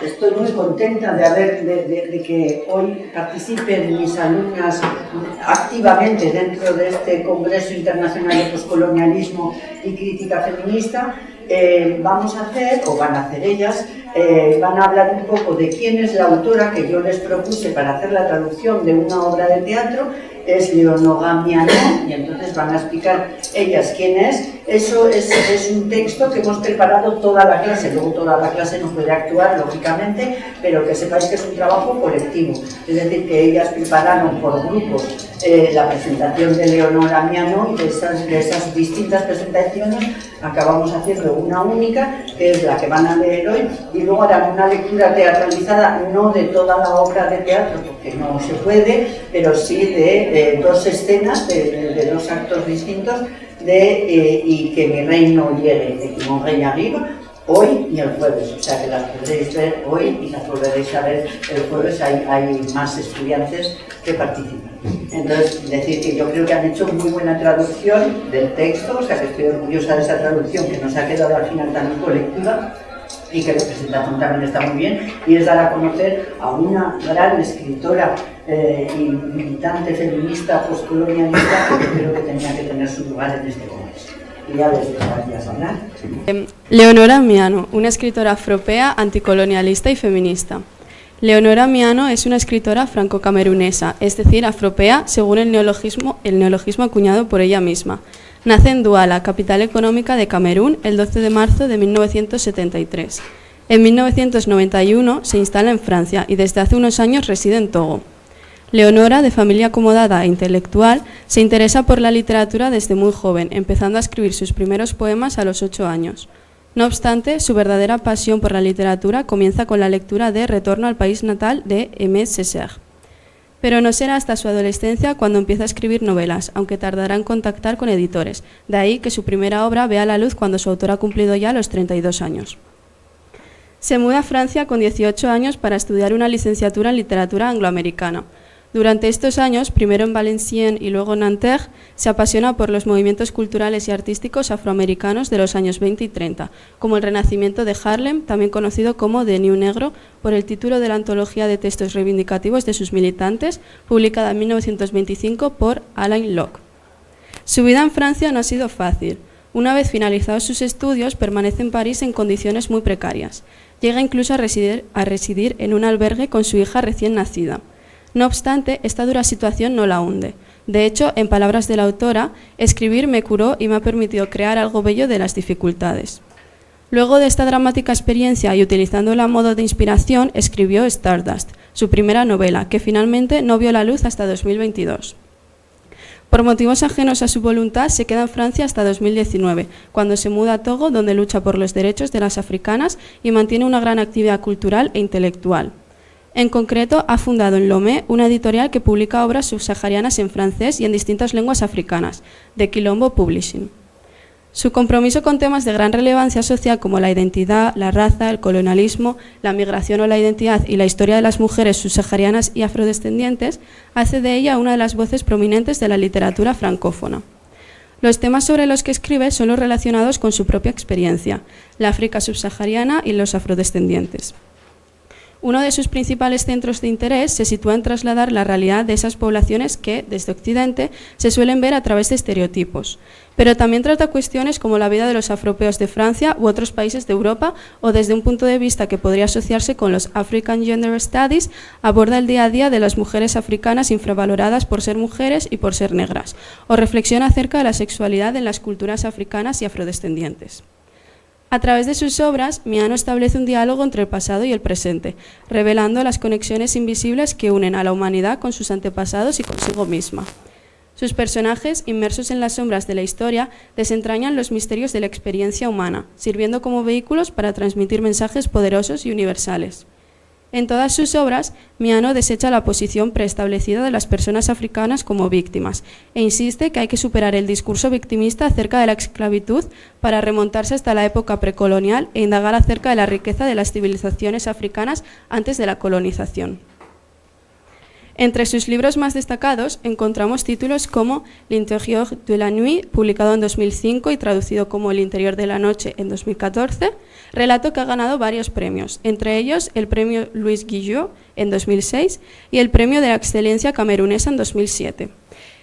Estoy muy contenta de que hoy participen mis alumnas activamente dentro de este Congreso Internacional de Postcolonialismo y Crítica Feminista. Vamos a hacer, o van a hacer ellas, van a hablar un poco de quién es la autora que yo les propuse para hacer la traducción de una obra de teatro. Es Leonora Miano, y entonces van a explicar ellas quién es. Eso es un texto que hemos preparado toda la clase, luego toda la clase no puede actuar, lógicamente, pero que sepáis que es un trabajo colectivo, es decir, que ellas prepararon por grupos la presentación de Leonora Miano, y de esas distintas presentaciones acabamos haciendo una única, que es la que van a leer hoy, y luego harán una lectura teatralizada, no de toda la obra de teatro, porque no se puede, pero sí de dos escenas, de dos actos distintos, y que mi reino llegue, de Mon Rey arriba, hoy y el jueves, o sea que las podréis ver hoy y las volveréis a ver el jueves. Hay más estudiantes que participan. Entonces, decir que yo creo que han hecho muy buena traducción del texto, o sea que estoy orgullosa de esa traducción que nos ha quedado al final también colectiva, y que la presentación también está muy bien, y es dar a conocer a una gran escritora y militante feminista postcolonialista que yo creo que tenía que tener su lugar en este congreso. Y ya les dejo a ellas hablar. Leonora Miano, una escritora afropea, anticolonialista y feminista. Leonora Miano es una escritora franco-camerunesa, es decir, afropea, según el neologismo acuñado por ella misma. Nace en Douala, capital económica de Camerún, el 12 de marzo de 1973. En 1991 se instala en Francia y desde hace unos años reside en Togo. Leonora, de familia acomodada e intelectual, se interesa por la literatura desde muy joven, empezando a escribir sus primeros poemas a los 8 años. No obstante, su verdadera pasión por la literatura comienza con la lectura de Retorno al país natal de Aimé Césaire. Pero no será hasta su adolescencia cuando empieza a escribir novelas, aunque tardará en contactar con editores. De ahí que su primera obra vea la luz cuando su autor ha cumplido ya los 32 años. Se muda a Francia con 18 años para estudiar una licenciatura en literatura angloamericana. Durante estos años, primero en Valenciennes y luego en Nanterre, se apasiona por los movimientos culturales y artísticos afroamericanos de los años 20 y 30, como el Renacimiento de Harlem, también conocido como The New Negro, por el título de la antología de textos reivindicativos de sus militantes, publicada en 1925 por Alain Locke. Su vida en Francia no ha sido fácil. Una vez finalizados sus estudios, permanece en París en condiciones muy precarias. Llega incluso a residir en un albergue con su hija recién nacida. No obstante, esta dura situación no la hunde. De hecho, en palabras de la autora, escribir me curó y me ha permitido crear algo bello de las dificultades. Luego de esta dramática experiencia y utilizándola a modo de inspiración, escribió Stardust, su primera novela, que finalmente no vio la luz hasta 2022. Por motivos ajenos a su voluntad, se queda en Francia hasta 2019, cuando se muda a Togo, donde lucha por los derechos de las africanas y mantiene una gran actividad cultural e intelectual. En concreto, ha fundado en Lomé una editorial que publica obras subsaharianas en francés y en distintas lenguas africanas, de Quilombo Publishing. Su compromiso con temas de gran relevancia social como la identidad, la raza, el colonialismo, la migración o la identidad y la historia de las mujeres subsaharianas y afrodescendientes hace de ella una de las voces prominentes de la literatura francófona. Los temas sobre los que escribe son los relacionados con su propia experiencia, la África subsahariana y los afrodescendientes. Uno de sus principales centros de interés se sitúa en trasladar la realidad de esas poblaciones que, desde Occidente, se suelen ver a través de estereotipos. Pero también trata cuestiones como la vida de los afropeos de Francia u otros países de Europa, o desde un punto de vista que podría asociarse con los African Gender Studies, aborda el día a día de las mujeres africanas infravaloradas por ser mujeres y por ser negras, o reflexiona acerca de la sexualidad en las culturas africanas y afrodescendientes. A través de sus obras, Miano establece un diálogo entre el pasado y el presente, revelando las conexiones invisibles que unen a la humanidad con sus antepasados y consigo misma. Sus personajes, inmersos en las sombras de la historia, desentrañan los misterios de la experiencia humana, sirviendo como vehículos para transmitir mensajes poderosos y universales. En todas sus obras, Miano desecha la posición preestablecida de las personas africanas como víctimas e insiste que hay que superar el discurso victimista acerca de la esclavitud para remontarse hasta la época precolonial e indagar acerca de la riqueza de las civilizaciones africanas antes de la colonización. Entre sus libros más destacados encontramos títulos como L'intérieur de la nuit, publicado en 2005 y traducido como El interior de la noche en 2014, relato que ha ganado varios premios, entre ellos el premio Louis Guillot en 2006 y el premio de la excelencia camerunesa en 2007.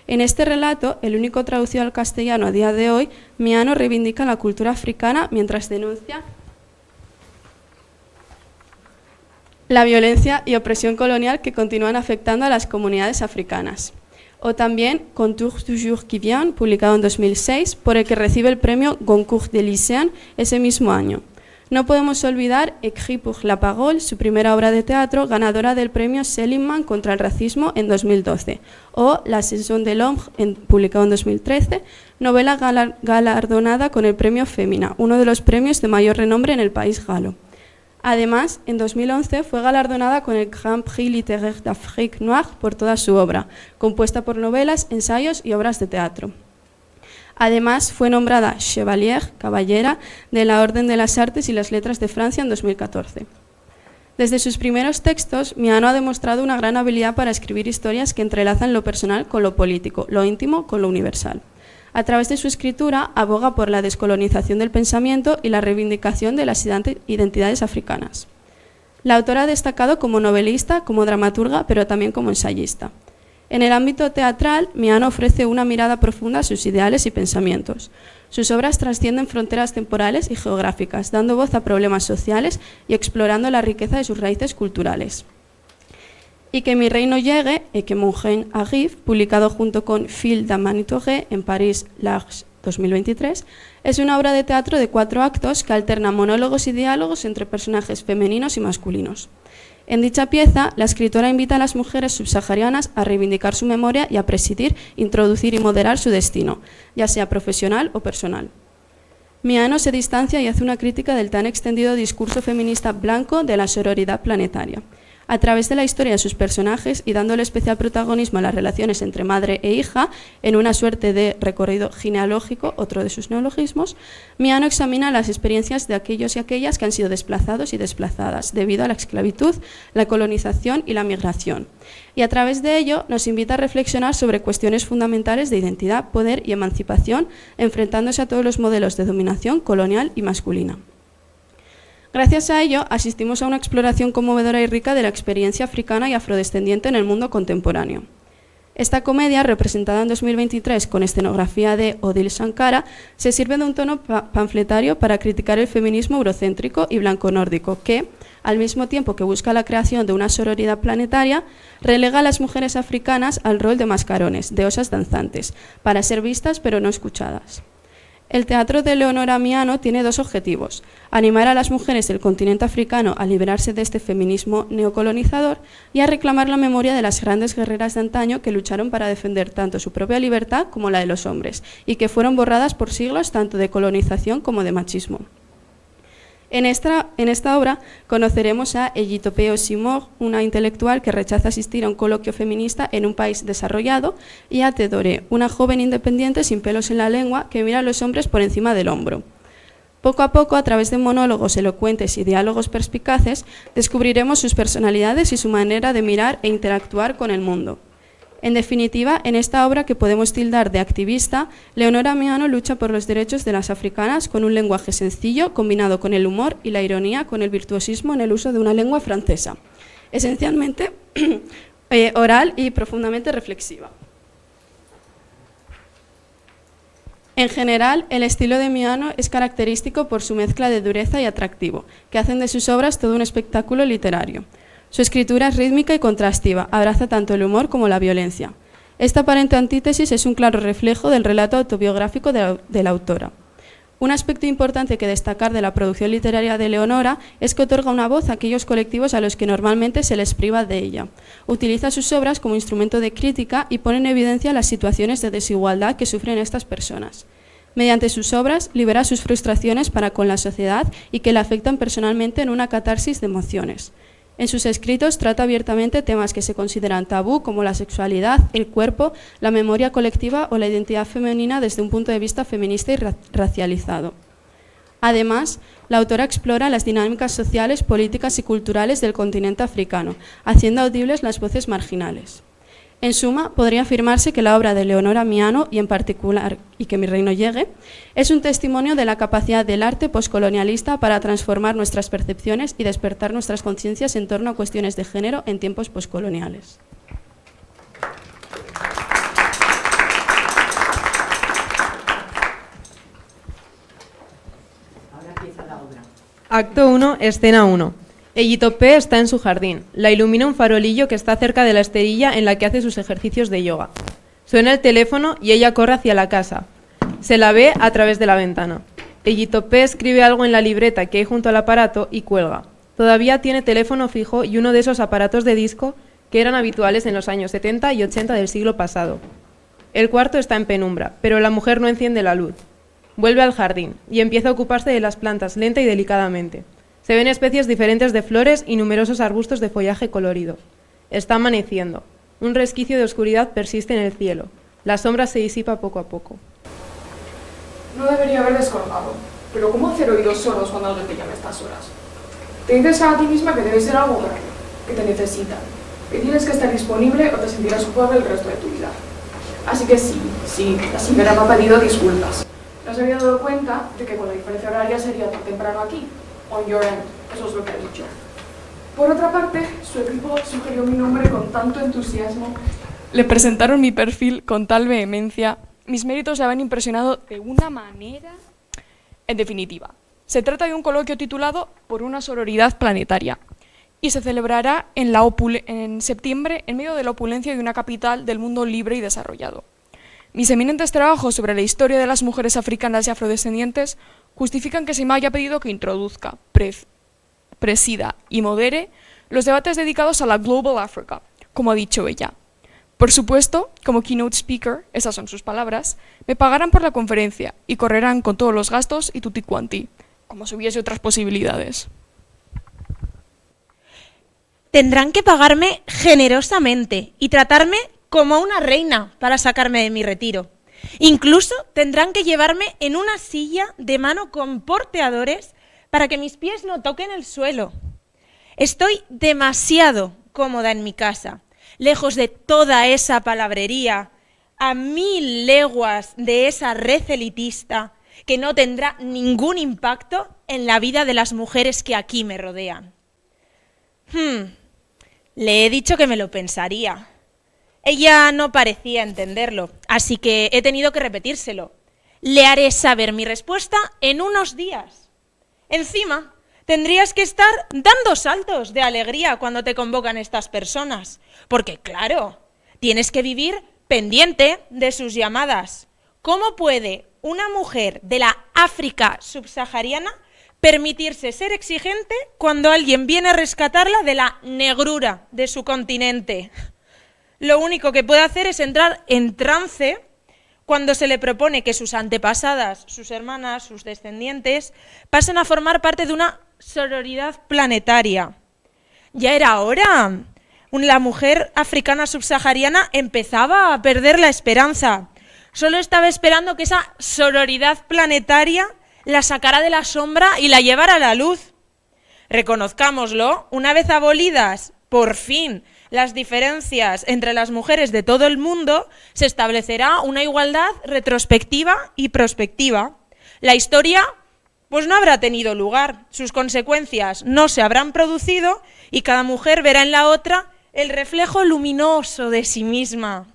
En este relato, el único traducido al castellano a día de hoy, Miano reivindica la cultura africana mientras denuncia la violencia y opresión colonial que continúan afectando a las comunidades africanas. O también Contours du jour qui vient, publicado en 2006, por el que recibe el premio Goncourt de Lycéen ese mismo año. No podemos olvidar Écrit pour la parole, su primera obra de teatro, ganadora del premio Seligman contra el racismo en 2012, o La saison de l'ombre, publicado en 2013, novela galardonada con el premio Femina, uno de los premios de mayor renombre en el país galo. Además, en 2011 fue galardonada con el Grand Prix Littéraire d'Afrique Noire por toda su obra, compuesta por novelas, ensayos y obras de teatro. Además, fue nombrada Chevalier, caballera, de la Orden de las Artes y las Letras de Francia en 2014. Desde sus primeros textos, Miano ha demostrado una gran habilidad para escribir historias que entrelazan lo personal con lo político, lo íntimo con lo universal. A través de su escritura, aboga por la descolonización del pensamiento y la reivindicación de las identidades africanas. La autora ha destacado como novelista, como dramaturga, pero también como ensayista. En el ámbito teatral, Miano ofrece una mirada profunda a sus ideales y pensamientos. Sus obras trascienden fronteras temporales y geográficas, dando voz a problemas sociales y explorando la riqueza de sus raíces culturales. Y que mi reino llegue, et que mon règne arrive, publicado junto con Phil Damanitouré en París, l'Arche 2023, es una obra de teatro de 4 actos que alterna monólogos y diálogos entre personajes femeninos y masculinos. En dicha pieza, la escritora invita a las mujeres subsaharianas a reivindicar su memoria y a presidir, introducir y moderar su destino, ya sea profesional o personal. Miano se distancia y hace una crítica del tan extendido discurso feminista blanco de la sororidad planetaria. A través de la historia de sus personajes y dándole especial protagonismo a las relaciones entre madre e hija, en una suerte de recorrido genealógico, otro de sus neologismos, Miano examina las experiencias de aquellos y aquellas que han sido desplazados y desplazadas debido a la esclavitud, la colonización y la migración. Y a través de ello nos invita a reflexionar sobre cuestiones fundamentales de identidad, poder y emancipación, enfrentándose a todos los modelos de dominación colonial y masculina. Gracias a ello, asistimos a una exploración conmovedora y rica de la experiencia africana y afrodescendiente en el mundo contemporáneo. Esta comedia, representada en 2023 con escenografía de Odile Sankara, se sirve de un tono panfletario para criticar el feminismo eurocéntrico y blanco-nórdico que, al mismo tiempo que busca la creación de una sororidad planetaria, relega a las mujeres africanas al rol de mascarones, de osas danzantes, para ser vistas pero no escuchadas. El teatro de Leonora Miano tiene 2 objetivos: animar a las mujeres del continente africano a liberarse de este feminismo neocolonizador y a reclamar la memoria de las grandes guerreras de antaño que lucharon para defender tanto su propia libertad como la de los hombres y que fueron borradas por siglos tanto de colonización como de machismo. En esta obra conoceremos a Eyitopé Osimor, una intelectual que rechaza asistir a un coloquio feminista en un país desarrollado, y a Tedoré, una joven independiente sin pelos en la lengua que mira a los hombres por encima del hombro. Poco a poco, a través de monólogos elocuentes y diálogos perspicaces, descubriremos sus personalidades y su manera de mirar e interactuar con el mundo. En definitiva, en esta obra que podemos tildar de activista, Leonora Miano lucha por los derechos de las africanas con un lenguaje sencillo, combinado con el humor y la ironía, con el virtuosismo en el uso de una lengua francesa, esencialmente oral y profundamente reflexiva. En general, el estilo de Miano es característico por su mezcla de dureza y atractivo, que hacen de sus obras todo un espectáculo literario. Su escritura es rítmica y contrastiva, abraza tanto el humor como la violencia. Esta aparente antítesis es un claro reflejo del relato autobiográfico de la autora. Un aspecto importante que destacar de la producción literaria de Leonora es que otorga una voz a aquellos colectivos a los que normalmente se les priva de ella. Utiliza sus obras como instrumento de crítica y pone en evidencia las situaciones de desigualdad que sufren estas personas. Mediante sus obras, libera sus frustraciones para con la sociedad y que la afectan personalmente en una catarsis de emociones. En sus escritos trata abiertamente temas que se consideran tabú, como la sexualidad, el cuerpo, la memoria colectiva o la identidad femenina desde un punto de vista feminista y racializado. Además, la autora explora las dinámicas sociales, políticas y culturales del continente africano, haciendo audibles las voces marginales. En suma, podría afirmarse que la obra de Leonora Miano, y en particular Y que mi reino llegue, es un testimonio de la capacidad del arte poscolonialista para transformar nuestras percepciones y despertar nuestras conciencias en torno a cuestiones de género en tiempos poscoloniales. Acto 1, escena 1. Eyitopé está en su jardín. La ilumina un farolillo que está cerca de la esterilla en la que hace sus ejercicios de yoga. Suena el teléfono y ella corre hacia la casa. Se la ve a través de la ventana. Eyitopé escribe algo en la libreta que hay junto al aparato y cuelga. Todavía tiene teléfono fijo y uno de esos aparatos de disco que eran habituales en los años 70 y 80 del siglo pasado. El cuarto está en penumbra, pero la mujer no enciende la luz. Vuelve al jardín y empieza a ocuparse de las plantas lenta y delicadamente. Se ven especies diferentes de flores y numerosos arbustos de follaje colorido. Está amaneciendo. Un resquicio de oscuridad persiste en el cielo. La sombra se disipa poco a poco. No debería haber descolgado, pero ¿cómo hacer oídos sordos cuando alguien te llama a estas horas? Te dices a ti misma que debe ser algo grave, que te necesitan, que tienes que estar disponible o te sentirás culpable el resto de tu vida. Así que sí, la señora me ha pedido disculpas. No se había dado cuenta de que con la diferencia horaria sería tan temprano aquí, on your end, eso es lo que ha dicho. Por otra parte, su equipo sugirió mi nombre con tanto entusiasmo. Le presentaron mi perfil con tal vehemencia, mis méritos le habían impresionado de una manera. En definitiva, se trata de un coloquio titulado Por una sororidad planetaria y se celebrará en septiembre en medio de la opulencia de una capital del mundo libre y desarrollado. Mis eminentes trabajos sobre la historia de las mujeres africanas y afrodescendientes justifican que se me haya pedido que introduzca, presida y modere los debates dedicados a la Global Africa, como ha dicho ella. Por supuesto, como keynote speaker, esas son sus palabras, me pagarán por la conferencia y correrán con todos los gastos y tutti quanti, como si hubiese otras posibilidades. Tendrán que pagarme generosamente y tratarme como una reina para sacarme de mi retiro. Incluso tendrán que llevarme en una silla de mano con porteadores para que mis pies no toquen el suelo. Estoy demasiado cómoda en mi casa, lejos de toda esa palabrería, a 1000 leguas de esa red elitista que no tendrá ningún impacto en la vida de las mujeres que aquí me rodean. Le he dicho que me lo pensaría. Ella no parecía entenderlo, así que he tenido que repetírselo. Le haré saber mi respuesta en unos días. Encima, tendrías que estar dando saltos de alegría cuando te convocan estas personas, porque claro, tienes que vivir pendiente de sus llamadas. ¿Cómo puede una mujer de la África subsahariana permitirse ser exigente cuando alguien viene a rescatarla de la negrura de su continente? Lo único que puede hacer es entrar en trance cuando se le propone que sus antepasadas, sus hermanas, sus descendientes, pasen a formar parte de una sororidad planetaria. Ya era hora. La mujer africana subsahariana empezaba a perder la esperanza. Solo estaba esperando que esa sororidad planetaria la sacara de la sombra y la llevara a la luz. Reconozcámoslo, una vez abolidas, por fin, las diferencias entre las mujeres de todo el mundo, se establecerá una igualdad retrospectiva y prospectiva. La historia, pues no habrá tenido lugar, sus consecuencias no se habrán producido y cada mujer verá en la otra el reflejo luminoso de sí misma.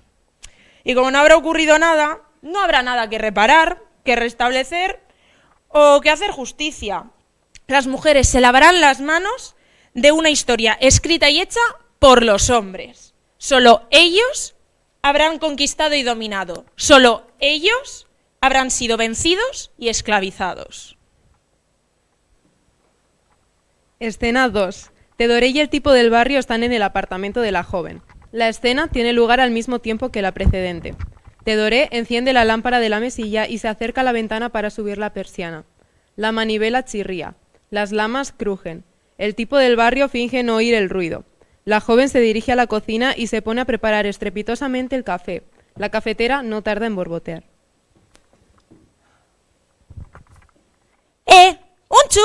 Y como no habrá ocurrido nada, no habrá nada que reparar, que restablecer o que hacer justicia. Las mujeres se lavarán las manos de una historia escrita y hecha por los hombres. Solo ellos habrán conquistado y dominado. Solo ellos habrán sido vencidos y esclavizados. Escena 2. Tedoré y el tipo del barrio están en el apartamento de la joven. La escena tiene lugar al mismo tiempo que la precedente. Tedoré enciende la lámpara de la mesilla y se acerca a la ventana para subir la persiana. La manivela chirría. Las lamas crujen. El tipo del barrio finge no oír el ruido. La joven se dirige a la cocina y se pone a preparar estrepitosamente el café. La cafetera no tarda en borbotear. Unchu,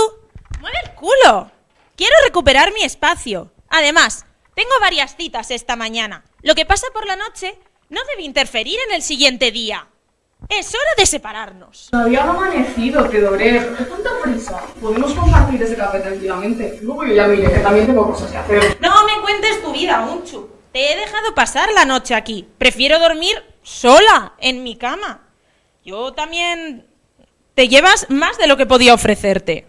mueve el culo. Quiero recuperar mi espacio. Además, tengo varias citas esta mañana. Lo que pasa por la noche no debe interferir en el siguiente día. Es hora de separarnos. Todavía no ha amanecido, Teodore. ¿Qué tanta prisa? Podemos compartir ese café tranquilamente. Luego yo ya me iré, que también tengo cosas que hacer. No me cuentes tu vida, Unchu. Te he dejado pasar la noche aquí. Prefiero dormir sola en mi cama. Yo también... Te llevas más de lo que podía ofrecerte.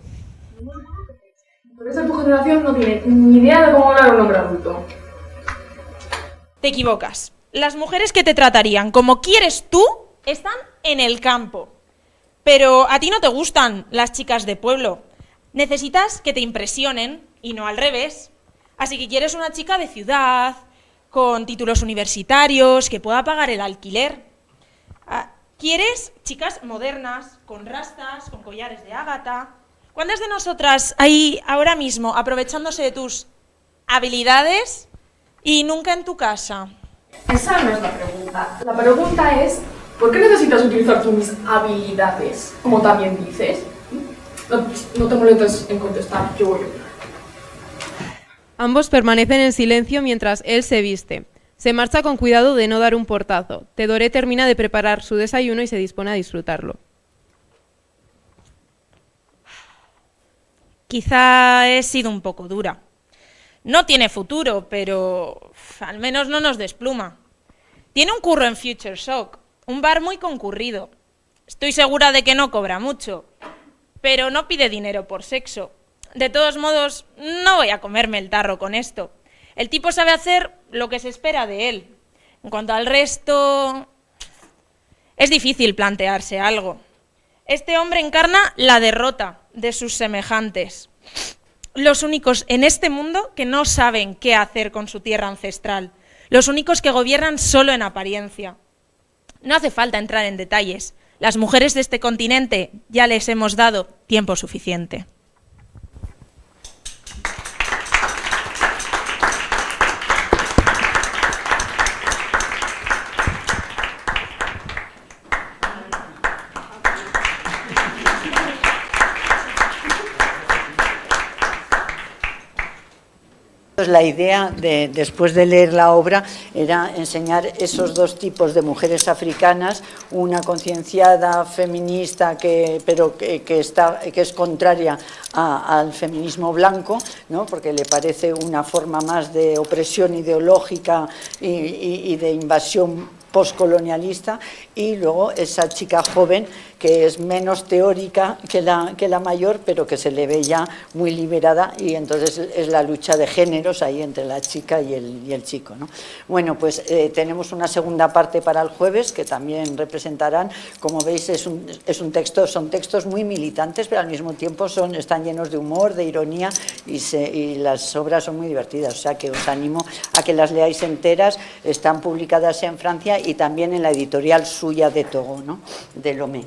Pero esa tu generación no tiene ni idea de cómo hablar a un hombre adulto. Te equivocas. Las mujeres que te tratarían como quieres tú están en el campo. Pero a ti no te gustan las chicas de pueblo. Necesitas que te impresionen y no al revés. Así que quieres una chica de ciudad, con títulos universitarios, que pueda pagar el alquiler. Quieres chicas modernas, con rastas, con collares de ágata. ¿Cuántas de nosotras hay ahora mismo aprovechándose de tus habilidades y nunca en tu casa? Esa no es la pregunta. La pregunta es, ¿por qué necesitas utilizar tú mis habilidades? Como también dices. No te molestes en contestar, yo voy. Ambos permanecen en silencio mientras él se viste. Se marcha con cuidado de no dar un portazo. Teodore termina de preparar su desayuno y se dispone a disfrutarlo. Quizá he sido un poco dura. No tiene futuro, pero al menos no nos despluma. Tiene un curro en Future Shock, un bar muy concurrido. Estoy segura de que no cobra mucho, pero no pide dinero por sexo. De todos modos, no voy a comerme el tarro con esto. El tipo sabe hacer lo que se espera de él. En cuanto al resto, es difícil plantearse algo. Este hombre encarna la derrota de sus semejantes. Los únicos en este mundo que no saben qué hacer con su tierra ancestral. Los únicos que gobiernan solo en apariencia. No hace falta entrar en detalles. Las mujeres de este continente ya les hemos dado tiempo suficiente. La idea, después de leer la obra, era enseñar esos dos tipos de mujeres africanas, una concienciada, feminista, pero que es contraria al feminismo blanco, ¿no? Porque le parece una forma más de opresión ideológica y de invasión postcolonialista, y luego esa chica joven que es menos teórica que la mayor, pero que se le ve ya muy liberada, y entonces es la lucha de géneros ahí entre la chica y el chico, ¿no? Bueno, pues tenemos una segunda parte para el jueves que también representarán. Como veis, son textos muy militantes, pero al mismo tiempo están llenos de humor, de ironía, y las obras son muy divertidas, o sea que os animo a que las leáis enteras. Están publicadas en Francia y también en la editorial suya de Togo, ¿no? De Lomé.